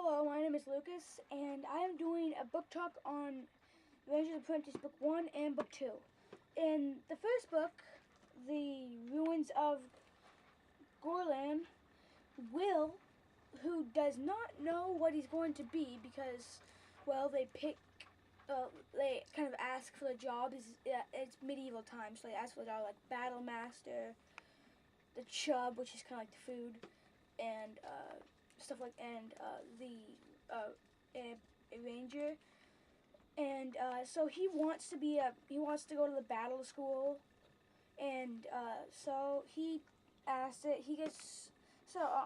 Hello, my name is Lucas, and I am doing a book talk on Rangers Apprentice Book 1 and Book 2. In the first book, The Ruins of Gorlam, Will, who does not know what he's going to be because, well, they kind of ask for the job. It's medieval times, so they ask for the job like Battle Master, the Chub, which is kind of like the food, and stuff like, and a ranger, and so he wants to go to the battle school, and so he asked it. He gets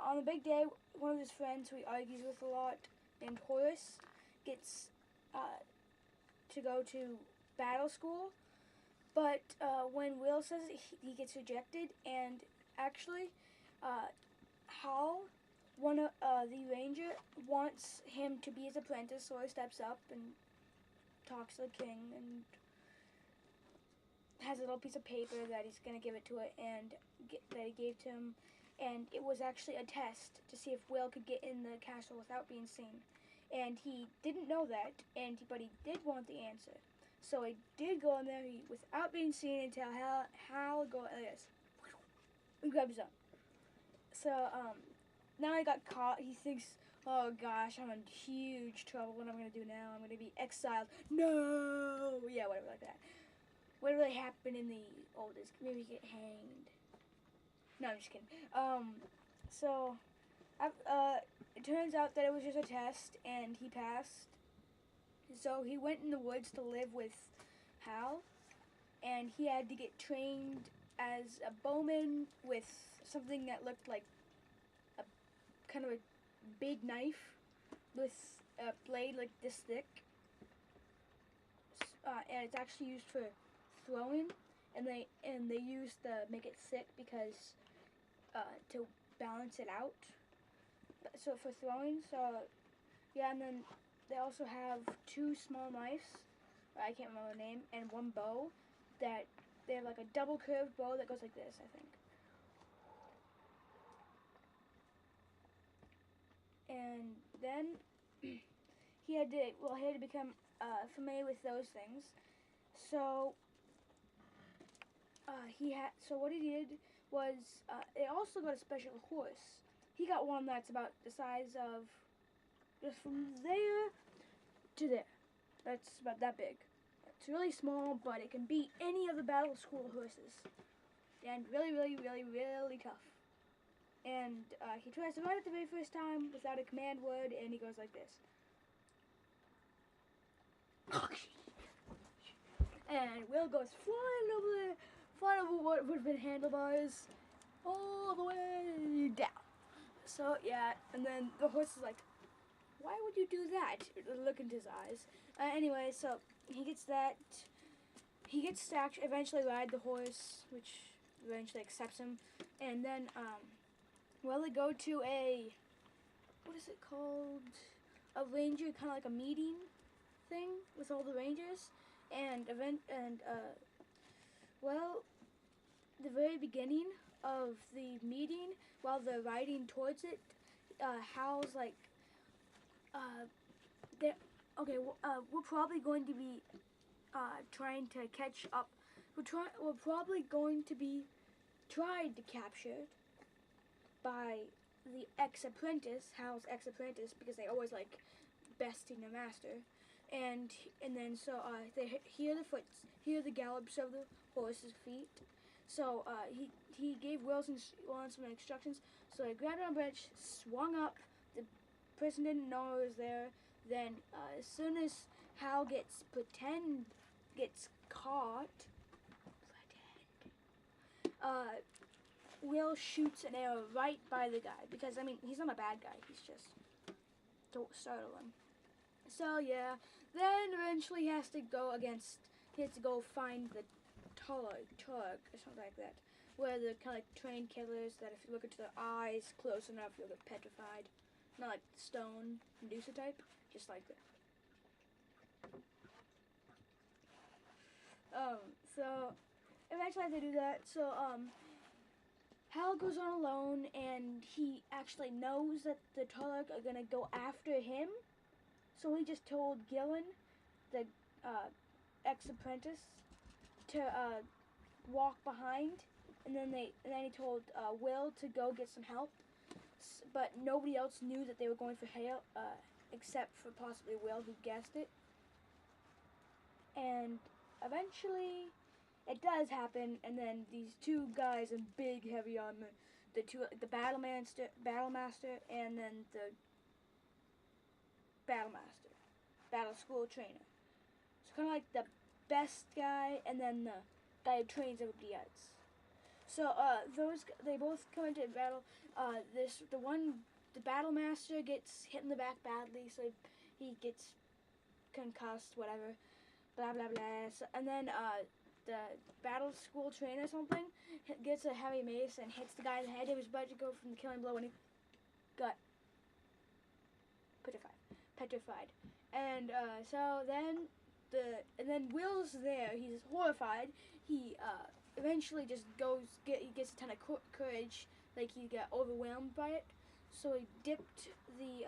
on the big day. One of his friends who he argues with a lot, named Horace, gets to go to battle school, but when Will says it, he gets rejected, and actually, Hal, one of the ranger, wants him to be his apprentice, so he steps up and talks to the king and has a little piece of paper that he's gonna give it to it, and that he gave to him, and it was actually a test to see if Will could get in the castle without being seen, and he didn't know that, but he did want the answer, so he did go in there without being seen until Hal go like this and grabs up. So now he got caught. He thinks, oh gosh, I'm in huge trouble. What am I going to do now? I'm going to be exiled. No! Yeah, whatever, like that. What really happened in the oldest? Maybe get hanged. No, I'm just kidding. So, it turns out that it was just a test, and he passed. So he went in the woods to live with Hal, and he had to get trained as a bowman with something that looked like kind of a big knife with a blade like this thick, and it's actually used for throwing, and they use the make it thick because to balance it out. So for throwing, so yeah, and then they also have two small knives. I can't remember the name, and one bow that they have like a double curved bow that goes like this, I think. And then he had to become familiar with those things. So so what he did was they also got a special horse. He got one that's about the size of just from there to there. That's about that big. It's really small, but it can beat any of the battle school horses, and really, really, really, really tough. And he tries to ride it the very first time without a command word, and he goes like this. And Will goes flying over what would have been handlebars, all the way down. So yeah, and then the horse is like, "Why would you do that?" Look into his eyes. Anyway, so he gets that. He gets to actually eventually ride the horse, which eventually accepts him, and then well, they go to what is it called? A ranger, kind of like a meeting thing with all the rangers, and well, the very beginning of the meeting, while they're riding towards it, Hal's like, we're probably going to be trying to catch up. We're probably going to be tried to capture by the ex-apprentice, Hal's ex-apprentice, because they always like besting their master, and then so they hear the gallops of the horse's feet. So he gave Wilson some instructions. So he grabbed on a branch, swung up. The person didn't know it was there. Then as soon as Hal gets caught, Will shoots an arrow right by the guy, because I mean he's not a bad guy. He's just to startle him. So yeah, then eventually he has to go find the Tug or something like that, where they're kind of like trained killers that if you look into their eyes close enough you'll get petrified. Not like Stone, Medusa type, just like that. So eventually I have to do that. So Hal goes on alone, and he actually knows that the Tulloch are gonna go after him. So he just told Gillen, the ex-apprentice, to walk behind, and then he told Will to go get some help. But nobody else knew that they were going for Hale, except for possibly Will, who guessed it. And eventually, it does happen, and then these two guys in big, heavy armor, the battle master, and then the battle school trainer. It's kind of like the best guy, and then the guy who trains everybody else. So they both come into battle. The battle master gets hit in the back badly, so he gets concussed, whatever, blah blah blah. So, and then the battle school trainer or something gets a heavy mace and hits the guy in the head. He was about to go from the killing blow, and he got petrified. And so then Will's there. He's horrified. He eventually just he gets a ton of courage, like he got overwhelmed by it. So he dipped the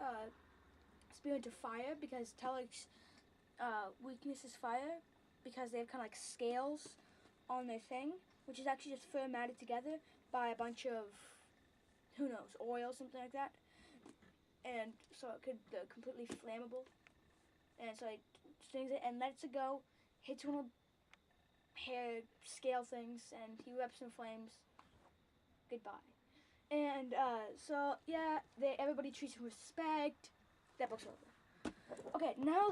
spear into fire, because Tulloch's weakness is fire, because they have kind of like scales on their thing, which is actually just formatted together by a bunch of, who knows, oil, something like that. And so they're completely flammable. And so he stings it and lets it go, hits one of the hair scale things, and he erupts in flames. Goodbye. And so yeah, everybody treats him with respect. That book's over. Okay, now